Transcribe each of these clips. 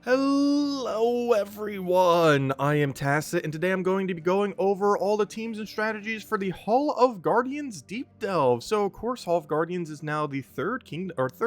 Hello everyone, I am Tacit, and today I'm going to be going over all the teams and strategies for the Hall of Guardians Deep Delve. So of course, Hall of Guardians is now the third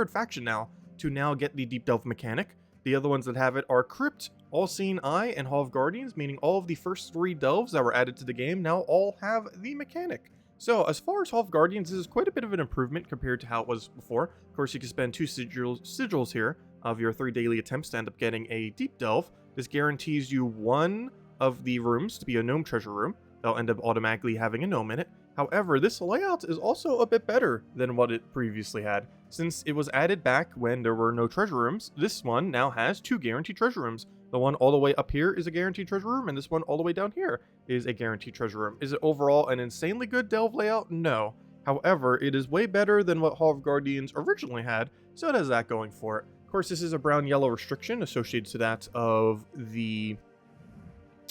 faction now to now get the Deep Delve mechanic. The other ones that have it are Crypt, All Seeing Eye, and Hall of Guardians, meaning all of the first three delves that were added to the game now all have the mechanic. So as far as Hall of Guardians, this is quite a bit of an improvement compared to how it was before. Of course, you can spend two sigils here of your 3 daily attempts to end up getting a deep delve. This guarantees you one of the rooms to be a gnome treasure room. They'll end up automatically having a gnome in it. However, this layout is also a bit better than what it previously had. Since it was added back when there were no treasure rooms, this one now has 2 guaranteed treasure rooms. The one all the way up here is a guaranteed treasure room, and this one all the way down here is a guaranteed treasure room. Is it overall an insanely good delve layout? No. However, it is way better than what Hall of Guardians originally had, so it has that going for it. Of course, this is a brown-yellow restriction associated to that of the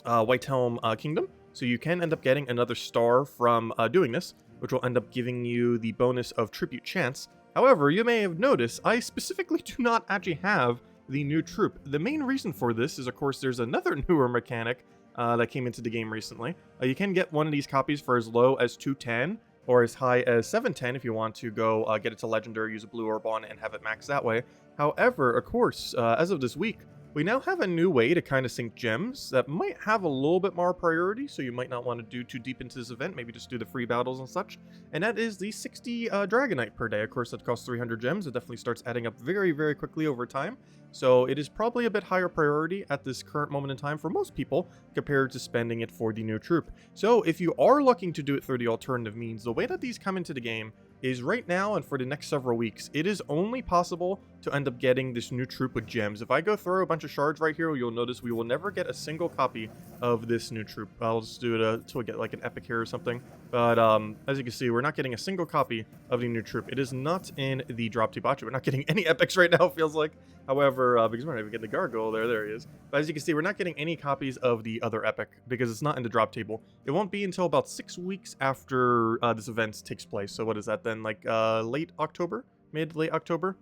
White Helm Kingdom, so you can end up getting another star from doing this, which will end up giving you the bonus of Tribute Chance. However, you may have noticed, I specifically do not actually have the new troop. The main reason for this is, of course, there's another newer mechanic that came into the game recently. You can get one of these copies for as low as 210, or as high as 710 if you want to go get it to Legendary, use a blue orb on it, and have it maxed that way. However, of course, as of this week, we now have a new way to kind of sync gems that might have a little bit more priority, so you might not want to do too deep into this event, maybe just do the free battles and such. And that is the 60 Dragonite per day. Of course, that costs 300 gems. It definitely starts adding up very, very quickly over time. So it is probably a bit higher priority at this current moment in time for most people compared to spending it for the new troop. So if you are looking to do it through the alternative means, the way that these come into the game is right now and for the next several weeks, it is only possible to end up getting this new troop with gems. If I go throw a bunch of shards right here, you'll notice we will never get a single copy of this new troop. I'll just do it until we get like an epic here or something. But as you can see, we're not getting a single copy of the new troop. It is not in the drop to botcha. We're not getting any epics right now, it feels like. However, because we're not even getting the gargoyle there he is. But as you can see, we're not getting any copies of the other epic because it's not in the drop table. It won't be until about 6 weeks after this event takes place. So what is that then, like late October? Late October?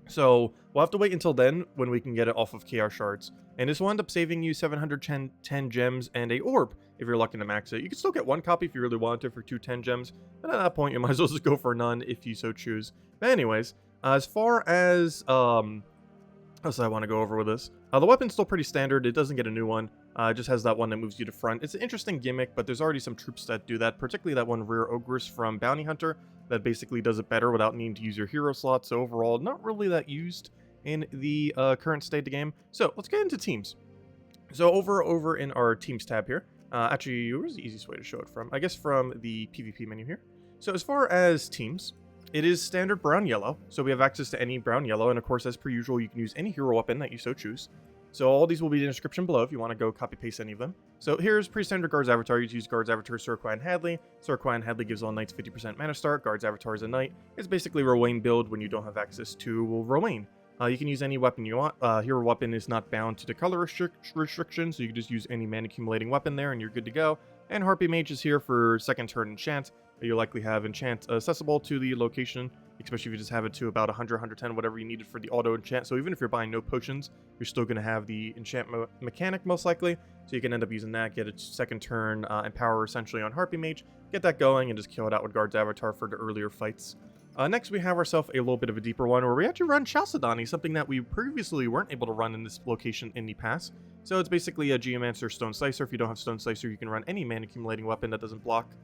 So we'll have to wait until then when we can get it off of KR shards. And this will end up saving you 710 gems and a orb if you're lucky to max it. You can still get one copy if you really want it for 210 gems. But at that point, you might as well just go for none if you so choose. But anyways, as far as what else I want to go over with this? The weapon's still pretty standard. It doesn't get a new one. It just has that one that moves you to front. It's an interesting gimmick, but there's already some troops that do that, particularly that one Rear Ogress from Bounty Hunter that basically does it better without needing to use your hero slot. So overall, not really that used in the current state of the game. So let's get into teams. So over in our teams tab here, actually, where's the easiest way to show it from? I guess from the PvP menu here. So as far as teams, it is standard brown-yellow, so we have access to any brown-yellow, and of course, as per usual, you can use any hero weapon that you so choose. So all these will be in the description below if you want to go copy-paste any of them. So here's pre-standard Guard's Avatar. You use Guard's Avatar, Surquai, and Hadley. Surquai and Hadley gives all knights 50% mana start. Guard's Avatar is a knight. It's basically Rowain build when you don't have access to Rowain. You can use any weapon you want. Hero weapon is not bound to the color restriction, so you can just use any mana accumulating weapon there, and you're good to go. And Harpy Mage is here for second turn enchant. You'll likely have enchant accessible to the location, especially if you just have it to about 100, 110, whatever you needed for the auto enchant. So even if you're buying no potions, you're still going to have the enchant mechanic most likely. So you can end up using that, get a second turn empower essentially on Harpy Mage, get that going, and just kill it out with Guard's Avatar for the earlier fights. Next, we have ourselves a little bit of a deeper one where we actually run Chalcedony, something that we previously weren't able to run in this location in the past. So it's basically a Geomancer Stone Slicer. If you don't have Stone Slicer, you can run any mana accumulating weapon that doesn't block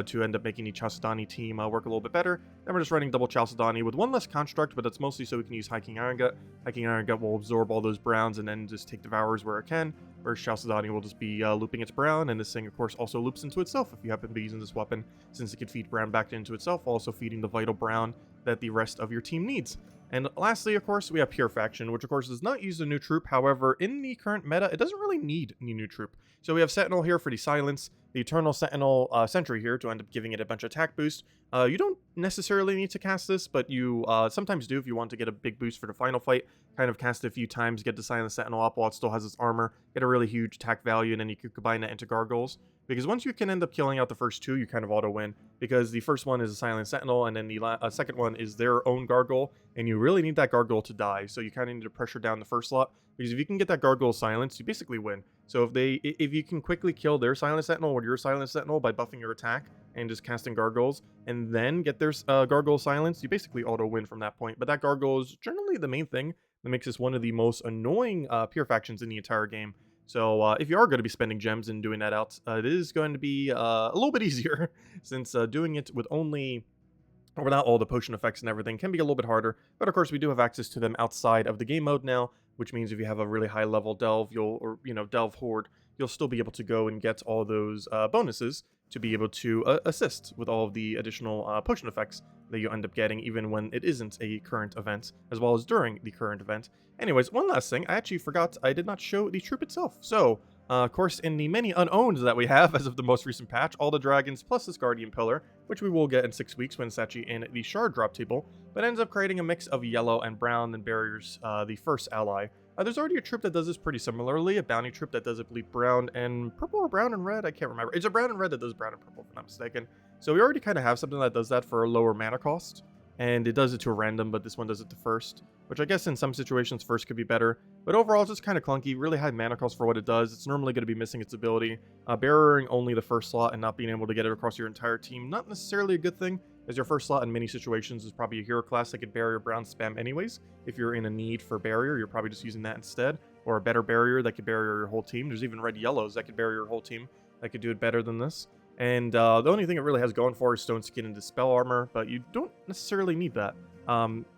to end up making the Chalcedony team work a little bit better. Then we're just running double Chalcedony with one less construct, but that's mostly so we can use High King Iron Gut. High King Iron Gut will absorb all those browns and then just take Devours where it can, whereas Chalcedony will just be looping its brown, and this thing, of course, also loops into itself if you happen to be using this weapon, since it can feed brown back into itself, also feeding the vital brown that the rest of your team needs. And lastly, of course, we have Pure Faction, which of course does not use a new troop. However, in the current meta, it doesn't really need any new troop. So we have Sentinel here for the silence. the Eternal Sentinel Sentry here to end up giving it a bunch of attack boost. You don't necessarily need to cast this, but you sometimes do if you want to get a big boost for the final fight. Kind of cast it a few times, get the Silent Sentinel up while it still has its armor, get a really huge attack value, and then you could combine that into Gargoyles. Because once you can end up killing out the first two, you kind of auto-win. Because the first one is a Silent Sentinel, and then the second one is their own Gargoyle, and you really need that Gargoyle to die. So you kind of need to pressure down the first slot, because if you can get that Gargoyle silenced, you basically win. So if you can quickly kill their Silent Sentinel or your Silent Sentinel by buffing your attack and just casting Gargoyles, and then get their Gargoyle silenced, you basically auto-win from that point. But that Gargoyle is generally the main thing that makes this one of the most annoying pure factions in the entire game. So if you are going to be spending gems and doing that out, it is going to be a little bit easier, since doing it with only, or without all the potion effects and everything, can be a little bit harder. But of course, we do have access to them outside of the game mode now, which means if you have a really high level delve, delve horde, you'll still be able to go and get all those bonuses to be able to assist with all of the additional potion effects that you end up getting, even when it isn't a current event, as well as during the current event. Anyways, one last thing, I actually forgot I did not show the troop itself. So, of course, in the many unowned that we have as of the most recent patch, all the dragons plus this Guardian Pillar, which we will get in 6 weeks when it's actually in the shard drop table, but ends up creating a mix of yellow and brown and barriers the first ally. There's already a troop that does this pretty similarly, a bounty troop that does, I believe, brown and purple, or brown and red, I can't remember. It's a brown and red that does brown and purple, if I'm not mistaken. So we already kind of have something that does that for a lower mana cost, and it does it to a random, but this one does it to first, which I guess in some situations first could be better. But overall, it's just kind of clunky, really high mana cost for what it does. It's normally going to be missing its ability. Barriering only the first slot and not being able to get it across your entire team, not necessarily a good thing, as your first slot in many situations is probably a hero class that could barrier brown spam anyways. If you're in a need for barrier, you're probably just using that instead, or a better barrier that could barrier your whole team. There's even red yellows that could barrier your whole team that could do it better than this. And the only thing it really has going for is Stone Skin and Dispel Armor, but you don't necessarily need that.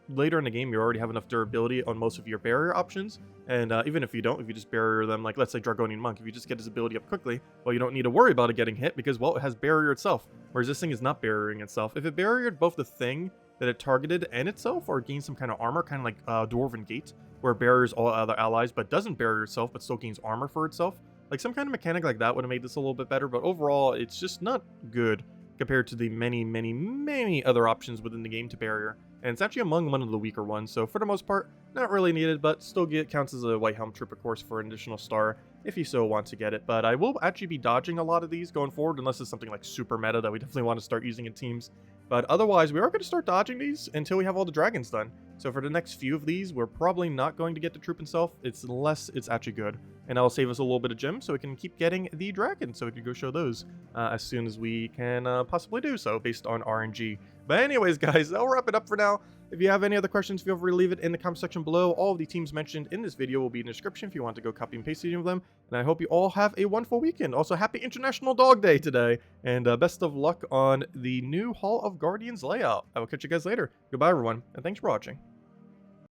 Later in the game, you already have enough durability on most of your barrier options, and even if you don't, if you just barrier them, like let's say Dragonian Monk, if you just get his ability up quickly, well, you don't need to worry about it getting hit because, well, it has barrier itself, whereas this thing is not barriering itself. If it barriered both the thing that it targeted and itself, or gained some kind of armor, kind of like Dwarven Gate, where it barriers all other allies but doesn't barrier itself but still gains armor for itself, like some kind of mechanic like that would have made this a little bit better, but overall, it's just not good compared to the many other options within the game to barrier. And it's actually among one of the weaker ones, so for the most part, not really needed, but still counts as a White Helm troop, of course, for an additional star, if you so want to get it. But I will actually be dodging a lot of these going forward, unless it's something like super meta that we definitely want to start using in teams. But otherwise, we are going to start dodging these until we have all the dragons done. So for the next few of these, we're probably not going to get the troop itself, unless it's actually good. And that'll save us a little bit of gems, so we can keep getting the dragons, so we can go show those as soon as we can possibly do so, based on RNG. But anyways, guys, that'll wrap it up for now. If you have any other questions, feel free to leave it in the comment section below. All of the teams mentioned in this video will be in the description if you want to go copy and paste any of them. And I hope you all have a wonderful weekend. Also, happy International Dog Day today. And best of luck on the new Hall of Guardians layout. I will catch you guys later. Goodbye, everyone, and thanks for watching.